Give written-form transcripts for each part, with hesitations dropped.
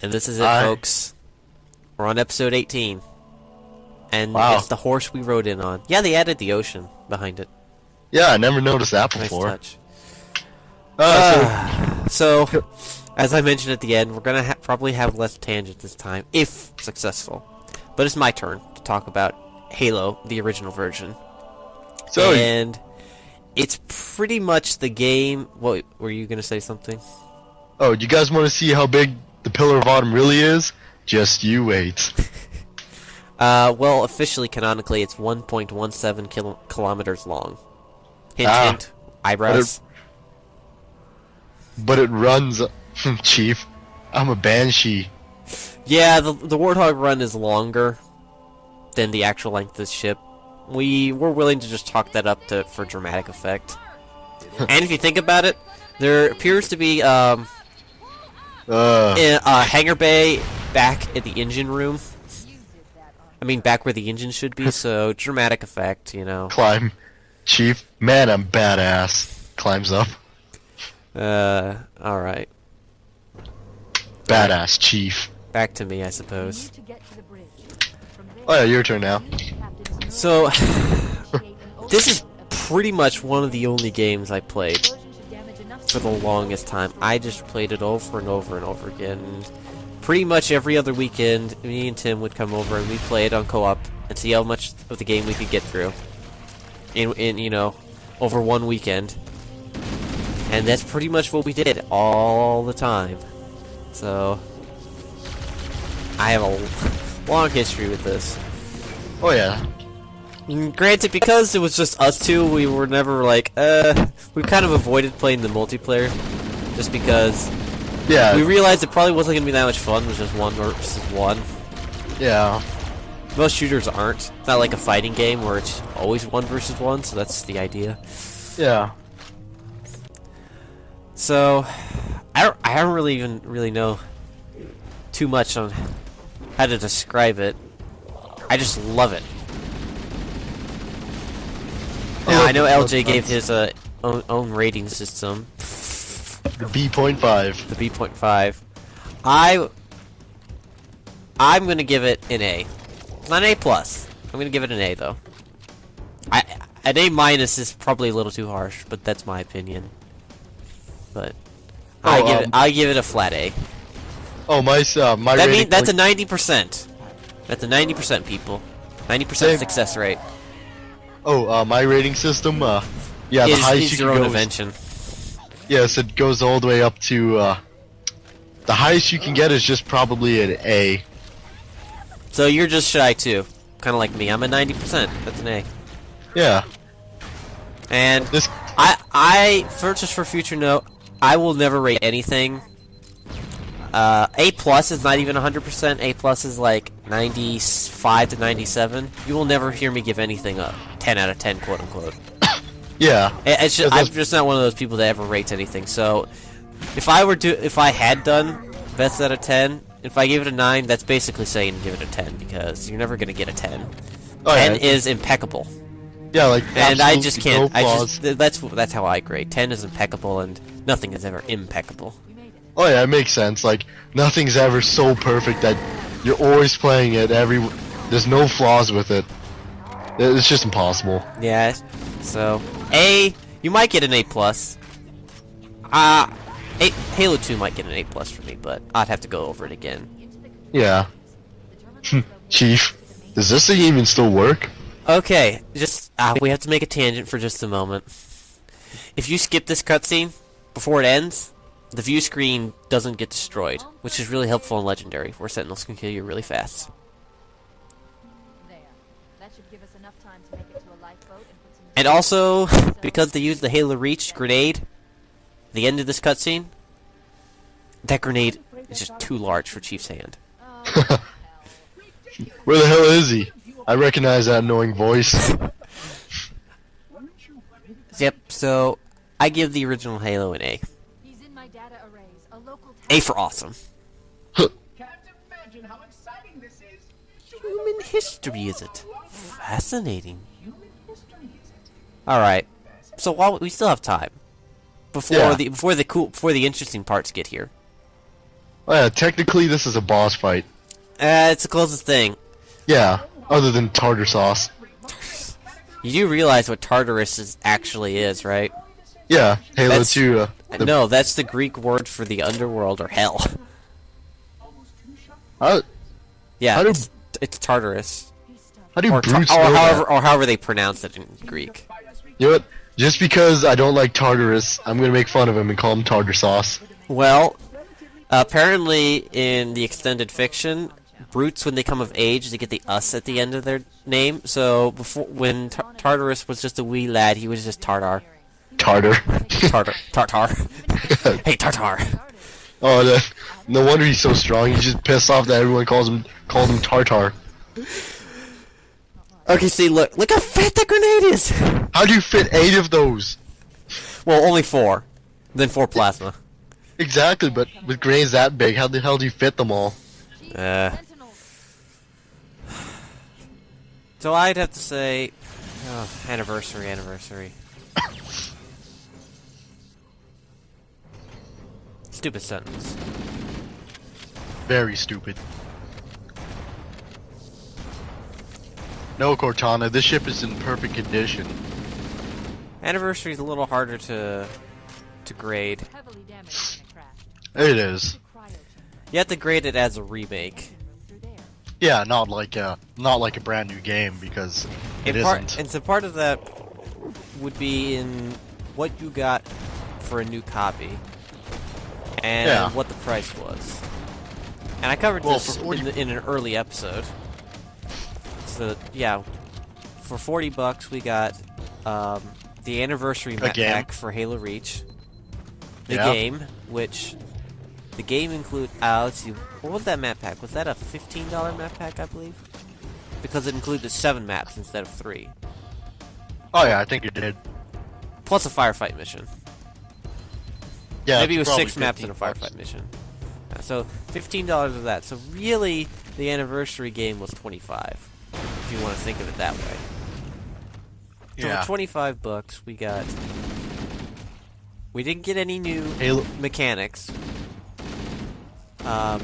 And this is it, folks. We're on episode 18. And it's the horse we rode in on. Yeah, they added the ocean behind it. Yeah, I never noticed that before. Nice touch. So, as I mentioned at the end, we're going to probably have less tangent this time, if successful. But it's my turn to talk about Halo, the original version. And it's pretty much the game... What, were you going to say something? Oh, you guys want to see how big the Pillar of Autumn really is? Just you wait. Well, officially, canonically, it's 1.17 kilometers long. Hint, hint. Eyebrows. But it runs... Chief, I'm a Banshee. Yeah, the Warthog run is longer than the actual length of the ship. We were willing to just chalk that up for dramatic effect. And if you think about it, there appears to be a hangar bay back at the engine room. I mean, back where the engine should be, so dramatic effect, you know. Climb. Chief, man, I'm badass. Climbs up. Alright. Badass, Chief. Back to me, I suppose. Oh yeah, your turn now. So, this is pretty much one of the only games I played for the longest time. I just played it over and over and over again. Pretty much every other weekend, me and Tim would come over and we'd play it on co-op and see how much of the game we could get through in you know, over one weekend. And that's pretty much what we did all the time. So, I have a long history with this. Oh yeah. Granted, because it was just us two, we were never like, we kind of avoided playing the multiplayer, just because we realized it probably wasn't going to be that much fun. It was just one versus one. Yeah. Most shooters aren't. It's not like a fighting game where it's always one versus one, so that's the idea. Yeah. So, I don't really even know too much on how to describe it. I just love it. Now, I know LJ gave his own rating system. The B.5. The B.5. I'm gonna give it an A. It's not an A+. I'm gonna give it an A though. An A- is probably a little too harsh, but that's my opinion. But I give it a flat A. Oh, my rating. That's a 90%. That's a 90%, people. 90% success rate. Oh, my rating system. Yeah, the highest you your own can go. invention. Yes, it goes all the way up to. The highest you can get is just probably an A. So you're just shy too, kind of like me. I'm a 90%. That's an A. Yeah. And just for future note, I will never rate anything. A+ is not even 100%. A+ is like 95 to 97. You will never hear me give anything a 10 out of 10, quote unquote. Yeah. I'm just not one of those people that ever rates anything. So, if I had done best out of 10, if I gave it a 9, that's basically saying give it a 10 because you're never gonna get a 10. 10 is impeccable. Yeah, like, and I just can't. No that's how I grade. 10 is impeccable, and nothing is ever impeccable. Oh yeah, it makes sense. Like, nothing's ever so perfect that you're always playing it. There's no flaws with it. It's just impossible. Yeah. So A, you might get an A+. Halo 2 might get an A+ for me, but I'd have to go over it again. Yeah. Chief, does this thing even still work? Okay, we have to make a tangent for just a moment. If you skip this cutscene before it ends, the view screen doesn't get destroyed, which is really helpful in Legendary, where Sentinels can kill you really fast. And also, because they used the Halo Reach grenade, the end of this cutscene, that grenade is just too large for Chief's hand. Where the hell is he? I recognize that annoying voice. Yep, so I give the original Halo an A. A for awesome. Human history, is it? Fascinating. Alright, so while we still have time before the interesting parts get here. Oh yeah, technically this is a boss fight. It's the closest thing. Yeah, other than tartar sauce. You do realize what Tartarus actually is, right? Yeah, Halo That's- 2. No, that's the Greek word for the underworld or hell. How Yeah, How do- it's Tartarus. do Or, brutes or know that? however they pronounce it in Greek. You know what? Just because I don't like Tartarus, I'm gonna make fun of him and call him tartar sauce. Well, apparently in the extended fiction, brutes, when they come of age, they get the us at the end of their name. So before, when Tartarus was just a wee lad, he was just Tartar. Tartar. Tartar. Hey, Tartar. Oh, no wonder he's so strong. He's just pissed off that everyone called him Tartar. Okay, see, look how fat that grenade is. How do you fit 8 of those? Well, only 4. Then 4 plasma. Exactly, but with grenades that big, how the hell do you fit them all? So I'd have to say, anniversary. Stupid sentence. Very stupid. No, Cortana, this ship is in perfect condition. Anniversary is a little harder to grade. It is. You have to grade it as a remake. Yeah, not like a brand new game because it isn't. And so part of that would be in what you got for a new copy and what the price was. And I covered this in an early episode. So yeah, for $40 we got the anniversary map pack for Halo Reach. The game, which the game include. Let's see, what was that map pack? Was that a $15 map pack, I believe? Because it included 7 maps instead of 3. Oh yeah, I think it did. Plus a firefight mission. Yeah, maybe it was probably 6 maps and a firefight mission. So $15 of that. So really, the anniversary game was $25, if you want to think of it that way. So Yeah. for $25, we got. We didn't get any new Halo mechanics. But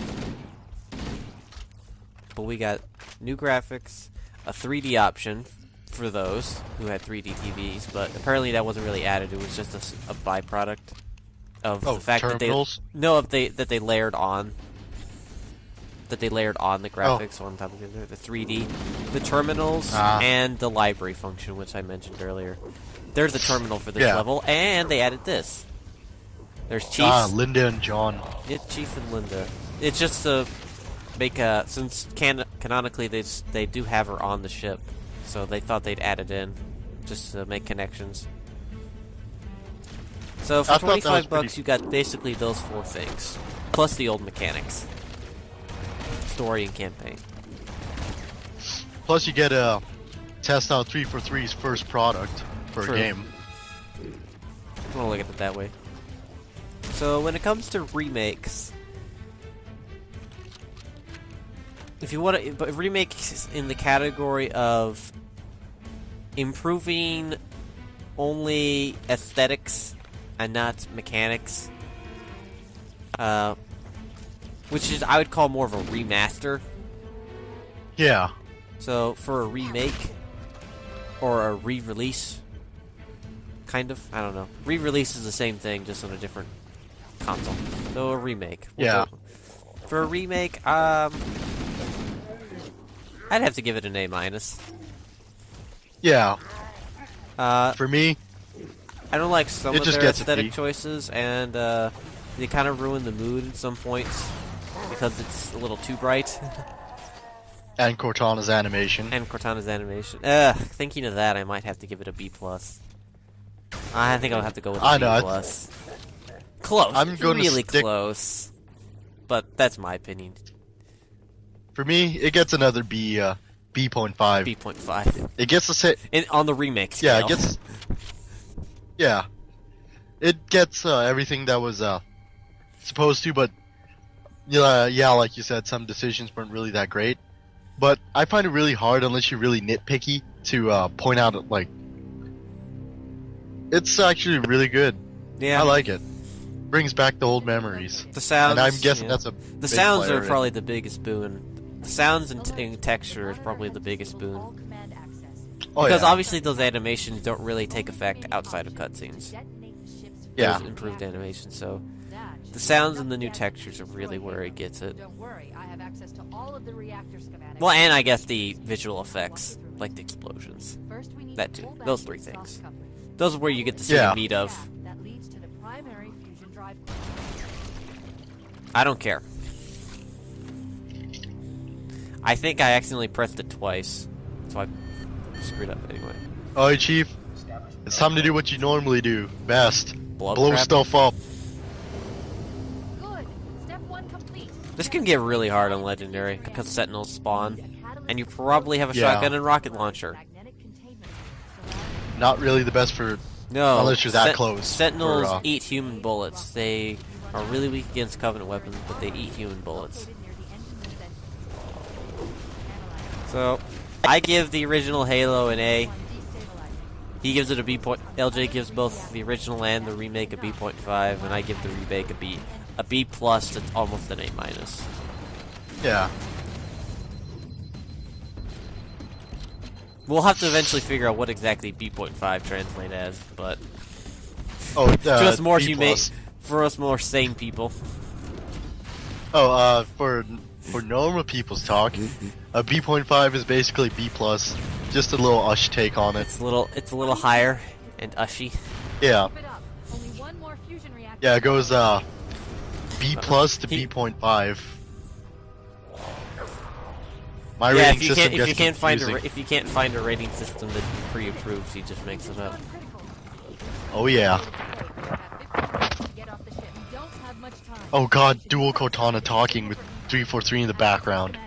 we got new graphics, a 3D option for those who had 3D TVs, but apparently that wasn't really added. It was just a byproduct of the fact terminals? that they layered on the graphics on top of the 3D, the terminals, and the library function, which I mentioned earlier. There's a terminal for this level, and they added this. There's Chiefs. Linda and John. It's Chief and Linda. It's just to make since canonically they do have her on the ship, so they thought they'd add it in just to make connections. So for $25 you got basically those 4 things, plus the old mechanics, story and campaign. Plus you get a test out 343's first product for a game. I want to look at it that way. So when it comes to remakes, if you want to, but remakes in the category of improving only aesthetics and not mechanics, which is I would call more of a remaster. Yeah. So for a remake or a re-release, kind of, I don't know. Re-release is the same thing, just on a different console. So a remake. For a remake, I'd have to give it an A-. Yeah. For me, I don't like some of just their gets a aesthetic B. choices, and they kind of ruin the mood at some points because it's a little too bright. and Cortana's animation. And Cortana's animation. Thinking of that, I might have to give it a B+. I think I'll have to go with a B+. Close. I'm going really to stick... close. But that's my opinion. For me, it gets another B, B.5. B.5. It gets a set on the remake scale. Yeah, it gets. Yeah, it gets everything that was supposed to, but yeah, like you said, some decisions weren't really that great. But I find it really hard, unless you're really nitpicky, to point out like it's actually really good. Yeah, I like it. brings back the old memories. The sounds. And I'm guessing yeah. that's a The big sounds player are in- probably the biggest boon. The sounds and texture is probably the biggest boon. Oh, Because yeah. obviously those animations don't really take effect outside of cutscenes. Yeah. Those improved animations, so the sounds and the new textures are really where it gets it. Don't worry, I have access to all of the reactor schematics. Well, and I guess the visual effects, like the explosions. First, we need That to too. pull back Those the three exhaust things. coupling. Those are where you get to see Yeah. the meat of. That leads to the primary fusion drive. I don't care. I think I accidentally pressed it twice, so I screwed up anyway. Alright, Chief. It's time to do what you normally do. Best. Blow, Blow crap. stuff up. Good. Step 1 complete. This can get really hard on Legendary, because Sentinels spawn, and you probably have a Yeah. shotgun and rocket launcher. Magnetic containment. Not really the best for... No, Unless you're that close, Sentinels or, eat human bullets. They are really weak against Covenant weapons, but they eat human bullets. Located near the engine and vent. So, I give the original Halo an A. Destabilizing. He gives it a B point. LJ gives both the original and the remake a B.5, and I give the remake a B. A B plus to almost an A minus. Yeah. We'll have to eventually figure out what exactly B.5 translate as, but Oh, to us more B+. humane, for us more sane people. Oh, for normal people's talk, a B.5 is basically B+. Just a little ush take on it. It's a little higher and ushy. Yeah. Keep it up. Only one more fusion reactor. Yeah, it goes, B+ to He- B.5. My Yeah, rating system if gets you can't find confusing. if you can't find a rating system that pre-approves, he just makes it up. Critical. Oh yeah. You have 15 minutes to get off the ship. You don't have much time. Oh god, dual Cortana talking with 343 in the background.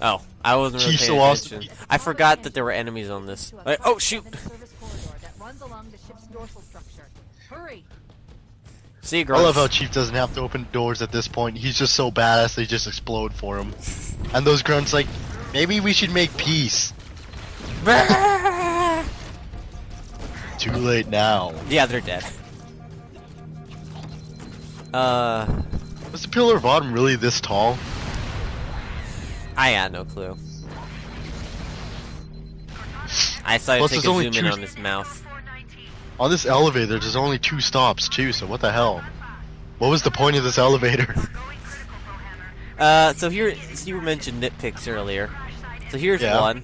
Oh, I wasn't really Chief paying Sawasaki. attention. I forgot that there were enemies on this. Like, oh shoot! Service corridor that runs along the ship's dorsal structure. Hurry. See you, I love Grunts. how Chief doesn't have to open doors at this point. He's just so badass they just explode for him. And those grunts like, maybe we should make peace. Too late now. Yeah, they're dead. Was the Pillar of Autumn really this tall? I had no clue. I decided Plus, to take there's a only zoom in two- on his mouth. On this elevator, there's only 2 stops too, so what the hell? What was the point of this elevator? So here, you mentioned nitpicks earlier. So here's Yeah. one.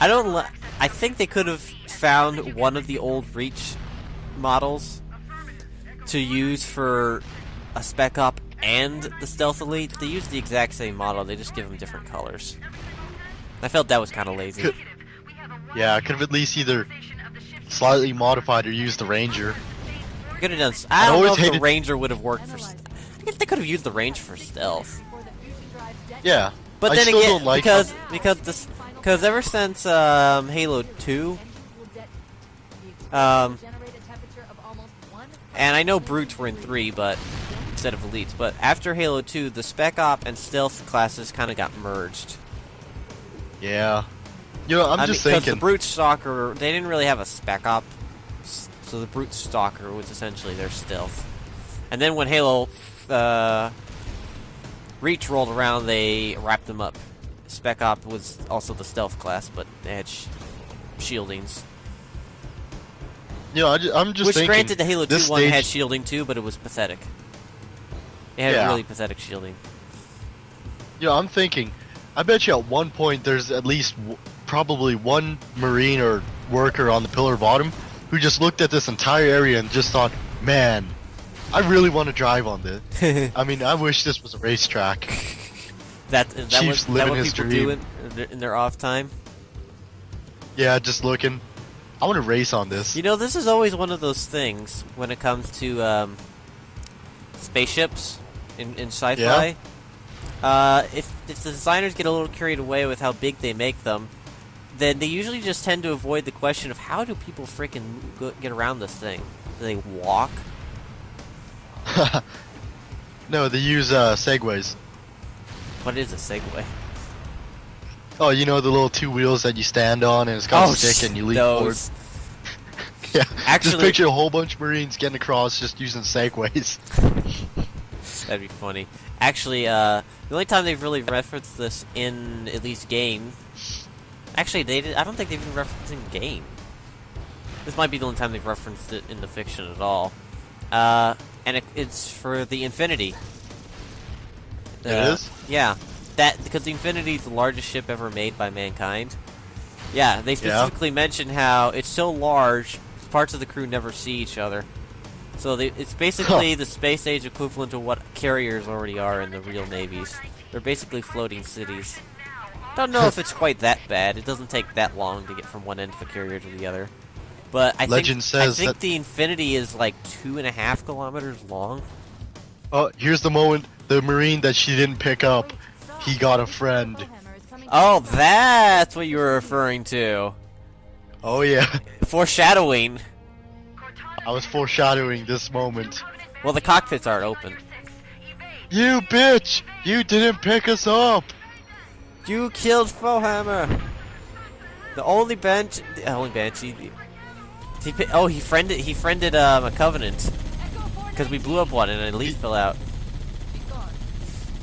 I think they could have found one of the old Reach models to use for a Spec Op and the Stealth Elite. They use the exact same model, they just give them different colors. I felt that was kind of lazy. Could- Yeah, I could have at least either slightly modified or used the Ranger. Could have done. I don't always know if the hated- Ranger would have worked for. I guess they could have used the Range for stealth. Before the fusion drives detonate. Yeah. But I then still again, don't like because ever since Halo 2, Generate a temperature of almost 1 and I know Brutes were in 3, but instead of Elites, but after Halo 2, the Spec Op and Stealth classes kind of got merged. Yeah. You know, I'm just because the thinking. Brute Stalker, they didn't really have a Spec Op, so the Brute Stalker was essentially their Stealth. And then when Halo Reach rolled around, they wrapped them up. Spec Op was also the Stealth class, but they had shieldings. You know, I'm just Which, thinking. granted, the Halo 2 this one stage- had shielding too, but it was pathetic. It had Yeah. really pathetic shielding. You know, I'm thinking. I bet you at one point there's at least probably one Marine or worker on the Pillar of Autumn who just looked at this entire area and just thought, man, I really want to drive on this. I mean, I wish this was a racetrack. Chief's that living what his people dream. do in their off time? Yeah, just looking. I want to race on this. You know, this is always one of those things when it comes to spaceships in sci-fi. If the designers get a little carried away with how big they make them, then they usually just tend to avoid the question of how do people freaking get around this thing? Do they walk? No, they use segways. What is a Segway? Oh, you know the little 2 wheels that you stand on and it's got a stick and you lean forward. those. Yeah, Actually- just picture a whole bunch of Marines getting across just using segways. That'd be funny. Actually, the only time they've really referenced this in at least game. Actually, they did. I don't think they've even referenced it in game. This might be the only time they've referenced it in the fiction at all. And it's for the Infinity. It is? Yeah. Because the Infinity is the largest ship ever made by mankind. Yeah, they specifically mention how it's so large, parts of the crew never see each other. So it's basically the space age equivalent to what carriers already are in the real navies. They're basically floating cities. Don't know if it's quite that bad. It doesn't take that long to get from one end of a carrier to the other. But I think that the Infinity is like 2.5 kilometers long. Oh, here's the moment. The Marine that she didn't pick up, he got a friend. Oh, that's what you were referring to. Oh yeah, Foreshadowing. I was foreshadowing this moment. Well, the cockpits aren't open. You bitch! You didn't pick us up! You killed Fohammer. The only Banshee. He friended a Covenant. Because we blew up one and an Elite fell out.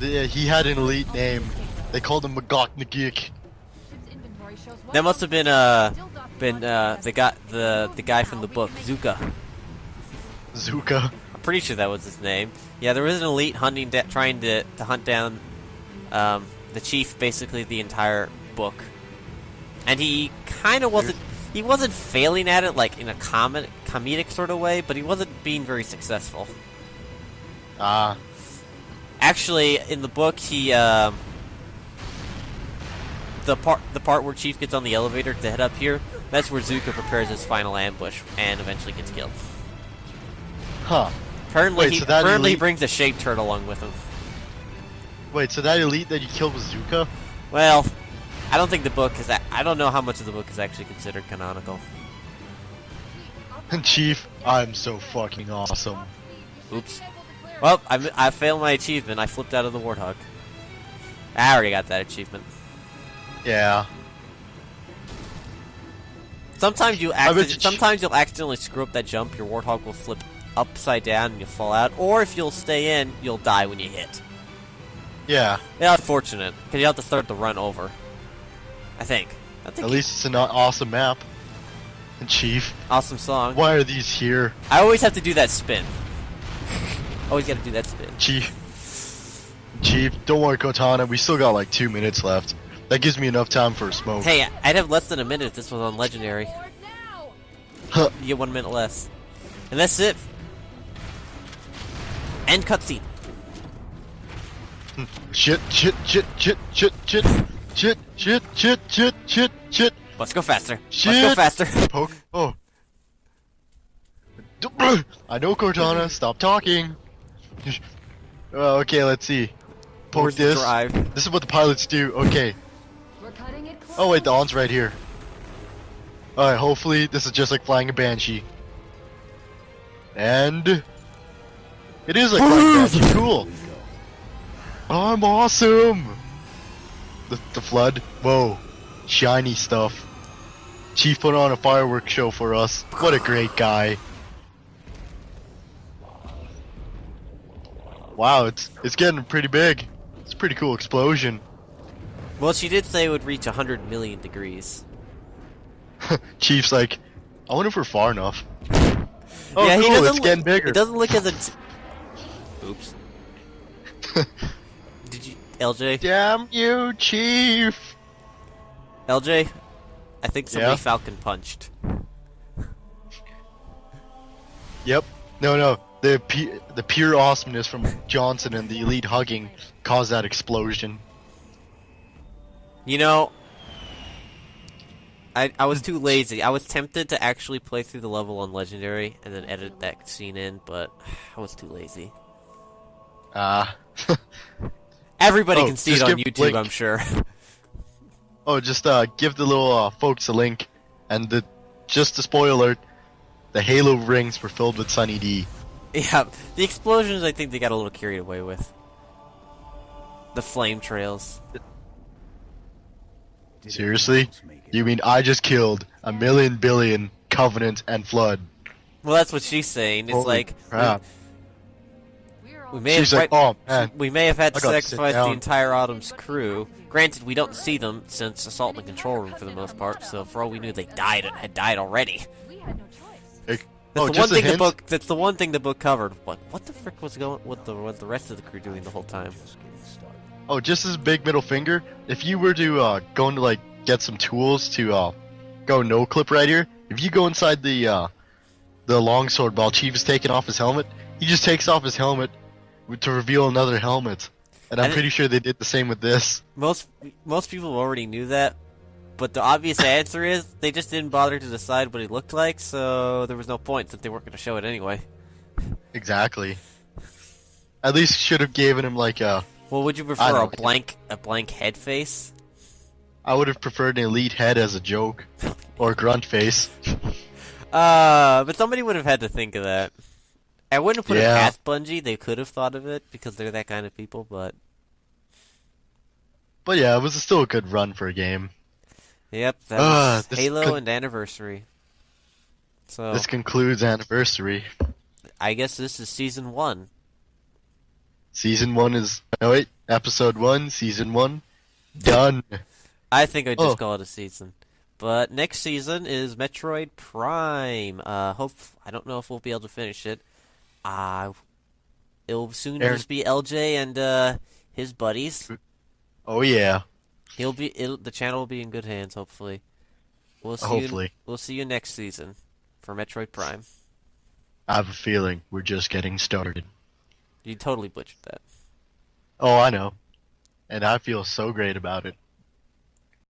He had an elite name. They called him Magok Nagik. That must have been the guy from the book, Zuka. Zuka. I'm pretty sure that was his name. Yeah, there was an Elite trying to hunt down the Chief basically the entire book. And he kind of wasn't... He wasn't failing at it, like, in a comedic sort of way, but he wasn't being very successful. Actually, in the book, he, the part where Chief gets on the elevator to head up here, that's where Zuka prepares his final ambush, and eventually gets killed. Huh. Apparently, Wait, he brings a shade turtle along with him. Wait, so that elite that you killed was Zuka? Well... I don't think the book is... I don't know how much of the book is actually considered canonical. Chief, I'm so fucking awesome. Oops. Well, I failed my achievement. I flipped out of the Warthog. I already got that achievement. Yeah. Sometimes you'll accidentally screw up that jump. Your Warthog will flip upside down and you'll fall out. Or if you'll stay in, you'll die when you hit. Yeah. Yeah, unfortunate. Because you have to start the run over. I think. At least it's an awesome map. And Chief. Awesome song. Why are these here? I always have to do that spin. Always gotta do that spin. Chief, don't worry, Cortana. We still got like 2 minutes left. That gives me enough time for a smoke. Hey, I'd have less than a minute if this was on Legendary. Huh. You get 1 minute less. And that's it. End cutscene. Shit. Let's go faster. Shit. Let's go faster. Poke. Oh. I know, Cortana. Stop talking. Okay, let's see. Poke Where's the this. drive? This is what the pilots do. Okay. Oh wait, the on's right here. Alright, hopefully this is just like flying a Banshee. And... It is like flying a Banshee. Cool. I'm awesome! The flood. Whoa. Shiny stuff. Chief put on a fireworks show for us. What a great guy. Wow, it's getting pretty big. It's a pretty cool explosion. Well, she did say it would reach 100 million degrees. Chief's like, I wonder if we're far enough. Oh, yeah, cool, it's getting bigger. It doesn't look as a... Oops. Did you... LJ? Damn you, Chief! LJ? I think somebody Falcon punched. Yep. No. The pure awesomeness from Johnson and the Elite hugging caused that explosion. You know... I was too lazy. I was tempted to actually play through the level on Legendary and then edit that scene in, but I was too lazy. Everybody can see it on YouTube, link. I'm sure. Oh, just give the little folks a link, and just a spoiler alert, the Halo rings were filled with Sunny D. Yeah, the explosions I think they got a little carried away with. The flame trails. Seriously? You mean I just killed 1,000,000 billion Covenant and Flood? Well, that's what she's saying. It's Holy like... crap. We may She's have like, oh man, we may have had to I gotta sit sacrifice the down. entire Autumn's crew. Granted, we don't see them since assault in the control room for the most part. So for all we knew, they had died already. We had no choice. Like, That's the one just a thing the hint? book. That's the one thing the book covered. What the frick was going? What the rest of the crew doing the whole time? Oh, just as big middle finger. If you were to go into like get some tools to go no clip right here, if you go inside the longsword while Chief is taking off his helmet, he just takes off his helmet to reveal another helmet. And I'm And it- pretty sure they did the same with this. Most people already knew that, but the obvious answer is they just didn't bother to decide what he looked like, so there was no point since they weren't going to show it anyway. Exactly. At least should have given him like a. Well, would you I prefer don't a blank head face? I would have preferred an elite head as a joke, or grunt face. But somebody would have had to think of that. I wouldn't have put it Yeah. past Bungie. They could have thought of it because they're that kind of people, but But yeah, it was still a good run for a game. yep, that was this Halo could- and Anniversary. So This concludes Anniversary. I guess this is season 1. Season 1 is. No, wait. Episode 1, Season 1. Done. I think I'd just Oh. call it a season. But next season is Metroid Prime. I don't know if we'll be able to finish it. It'll soon Aaron- just be LJ and his buddies. Oh, yeah. The channel will be in good hands, hopefully. Hopefully. We'll see you next season for Metroid Prime. I have a feeling we're just getting started. You totally butchered that. Oh, I know. And I feel so great about it.